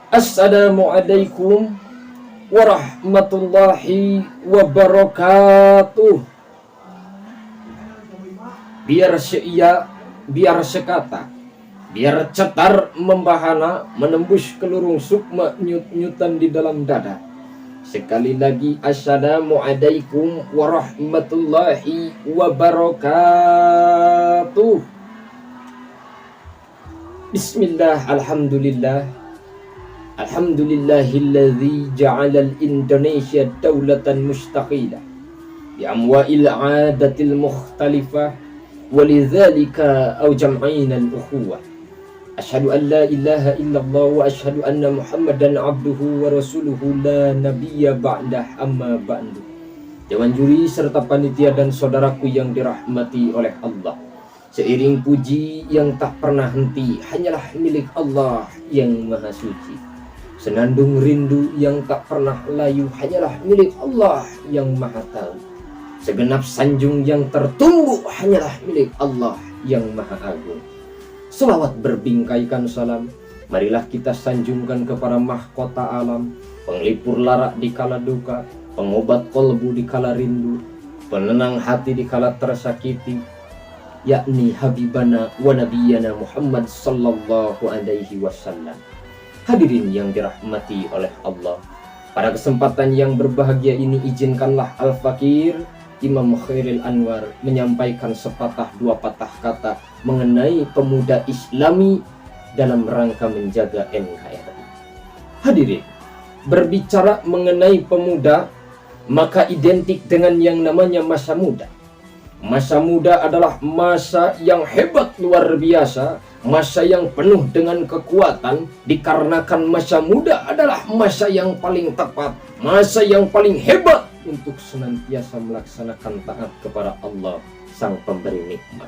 Assalamualaikum warahmatullahi wabarakatuh. Biar seia, biar sekata, biar cetar membahana, menembus ke lurung sukma nyut-nyutan di dalam dada. Sekali lagi, assalamualaikum warahmatullahi wabarakatuh. Bismillah, alhamdulillah. Alhamdulillahilladzi ja'alal Indonesia daulatan mustaqilah bi amwa'il 'adatil mukhtalifah walidzalika jam'ina al-ukhuwah. Asyhadu an la ilaha illallah wa asyhadu anna Muhammadan 'abduhu wa rasuluhu la nabiyya ba'dah amma ba'du. Dewan juri serta panitia dan saudaraku yang dirahmati oleh Allah, seiring puji yang tak pernah henti hanyalah milik Allah yang maha suci. Senandung rindu yang tak pernah layu hanyalah milik Allah yang maha tahu. Segenap sanjung yang tertumbuh hanyalah milik Allah yang maha agung. Selawat berbingkaikan salam, marilah kita sanjungkan kepada mahkota alam, penglipur lara di kala duka, pengobat kolbu di kala rindu, penenang hati di kala tersakiti, yakni Habibana wa Nabiyana Muhammad sallallahu alaihi wasallam. Hadirin yang dirahmati oleh Allah, pada kesempatan yang berbahagia ini izinkanlah Al-Fakir Imam Khairil Anwar menyampaikan sepatah dua patah kata mengenai pemuda Islami dalam rangka menjaga NKRI. Hadirin, berbicara mengenai pemuda maka identik dengan yang namanya masa muda. Masa muda adalah masa yang hebat luar biasa, masa yang penuh dengan kekuatan, dikarenakan masa muda adalah masa yang paling tepat, masa yang paling hebat untuk senantiasa melaksanakan taat kepada Allah Sang Pemberi Nikmat.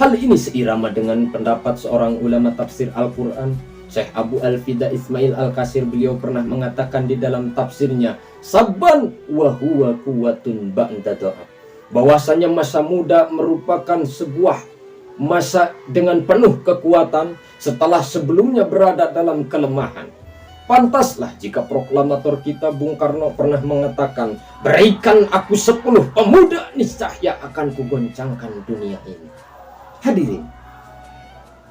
Hal ini seirama dengan pendapat seorang ulama tafsir Al-Quran, Syekh Abu Al-Fida Ismail Al-Kasir. Beliau pernah mengatakan di dalam tafsirnya, sabban wa huwa quwwatun ba'da doa, bahwasanya masa muda merupakan sebuah masa dengan penuh kekuatan setelah sebelumnya berada dalam kelemahan. Pantaslah jika proklamator kita Bung Karno pernah mengatakan, berikan aku 10 pemuda, niscaya akan kugoncangkan dunia ini. Hadirin,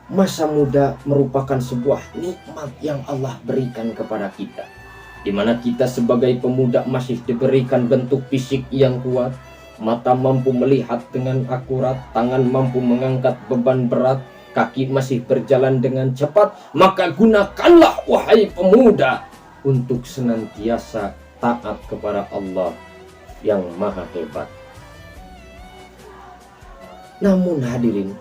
masa muda merupakan sebuah nikmat yang Allah berikan kepada kita, di mana kita sebagai pemuda masih diberikan bentuk fisik yang kuat, mata mampu melihat dengan akurat, tangan mampu mengangkat beban berat, kaki masih berjalan dengan cepat. Maka gunakanlah wahai pemuda untuk senantiasa taat kepada Allah yang maha hebat. Namun hadirin,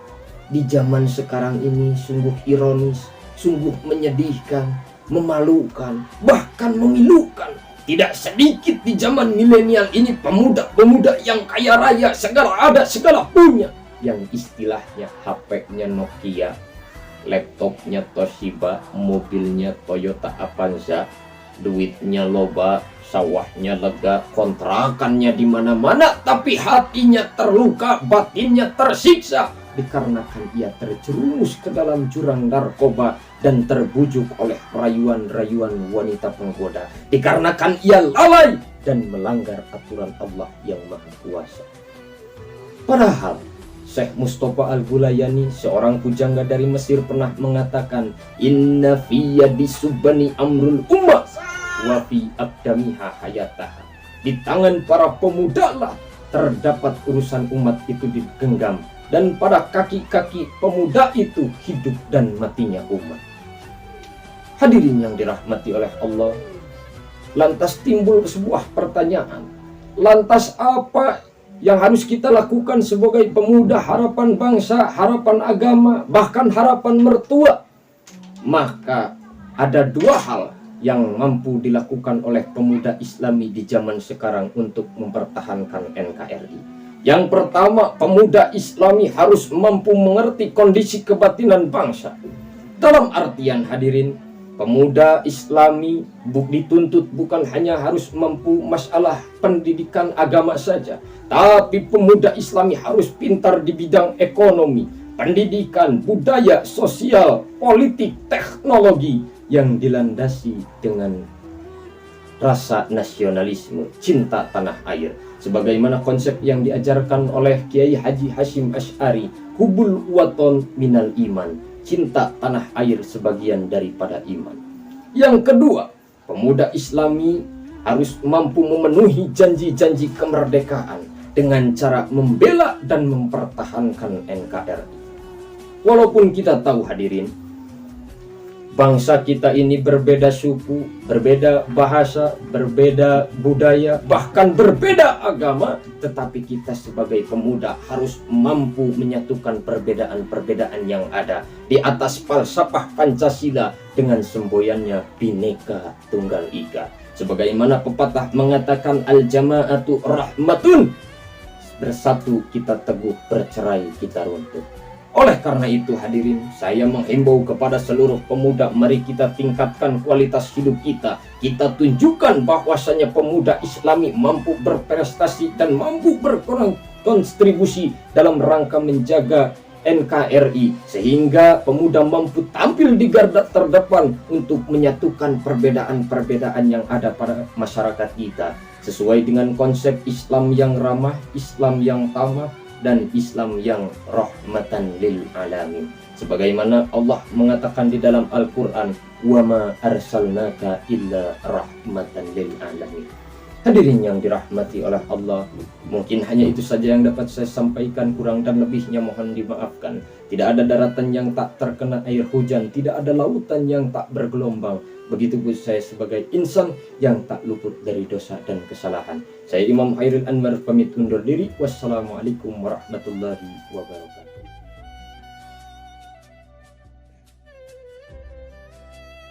di zaman sekarang ini sungguh ironis, sungguh menyedihkan, memalukan, bahkan memilukan. Tidak sedikit di zaman milenial ini pemuda-pemuda yang kaya raya, segala ada, segala punya, yang istilahnya HP-nya Nokia, laptopnya Toshiba, mobilnya Toyota Avanza, duitnya loba, sawahnya lega, kontrakannya di mana-mana, tapi hatinya terluka, batinnya tersiksa dikarenakan ia terjerumus ke dalam jurang narkoba dan terbujuk oleh rayuan-rayuan wanita penggoda, dikarenakan ia lalai dan melanggar aturan Allah yang Maha Kuasa. Padahal Syekh Mustafa Al-Gulayani, seorang pujangga dari Mesir, pernah mengatakan, inna fi yadi subani amrul ummah wa fi abdamiha hayataha. Di tangan para pemuda lah terdapat urusan umat itu digenggam, dan pada kaki-kaki pemuda itu hidup dan matinya umat. Hadirin yang dirahmati oleh Allah, lantas timbul sebuah pertanyaan. Lantas apa yang harus kita lakukan sebagai pemuda harapan bangsa, harapan agama, bahkan harapan mertua? Maka ada dua hal yang mampu dilakukan oleh pemuda Islami di zaman sekarang untuk mempertahankan NKRI. Yang pertama, pemuda Islami harus mampu mengerti kondisi kebatinan bangsa. Dalam artian hadirin, pemuda Islami dituntut bukan hanya harus mampu masalah pendidikan agama saja, tapi pemuda Islami harus pintar di bidang ekonomi, pendidikan, budaya, sosial, politik, teknologi yang dilandasi dengan rasa nasionalisme, cinta tanah air. Sebagaimana konsep yang diajarkan oleh Kiai Haji Hashim Asy'ari, hubul waton minal iman, cinta tanah air sebagian daripada iman. Yang kedua, pemuda Islami harus mampu memenuhi janji-janji kemerdekaan dengan cara membela dan mempertahankan NKRI. Walaupun kita tahu hadirin, bangsa kita ini berbeda suku, berbeda bahasa, berbeda budaya, bahkan berbeda agama, tetapi kita sebagai pemuda harus mampu menyatukan perbedaan-perbedaan yang ada di atas falsafah Pancasila dengan semboyannya Bhinneka Tunggal Ika. Sebagaimana pepatah mengatakan, al-jama'atu rahmatun, bersatu kita teguh, bercerai kita runtuh. Oleh karena itu hadirin, saya menghimbau kepada seluruh pemuda, mari kita tingkatkan kualitas hidup kita. Kita tunjukkan bahwasanya pemuda Islami mampu berprestasi dan mampu berkontribusi dalam rangka menjaga NKRI, sehingga pemuda mampu tampil di garda terdepan untuk menyatukan perbedaan-perbedaan yang ada pada masyarakat kita, sesuai dengan konsep Islam yang ramah, Islam yang tamah, dan Islam yang rahmatan lil alamin. Sebagaimana Allah mengatakan di dalam Al-Quran, wa ma arsalnaka illa rahmatan lil alamin. Hadirin yang dirahmati oleh Allah, mungkin hanya itu saja yang dapat saya sampaikan, kurang dan lebihnya mohon dimaafkan. Tidak ada daratan yang tak terkena air hujan, tidak ada lautan yang tak bergelombang. Begitu pun saya sebagai insan yang tak luput dari dosa dan kesalahan. Saya Imam Hairil Anwar pamit undur diri. Wassalamualaikum warahmatullahi wabarakatuh.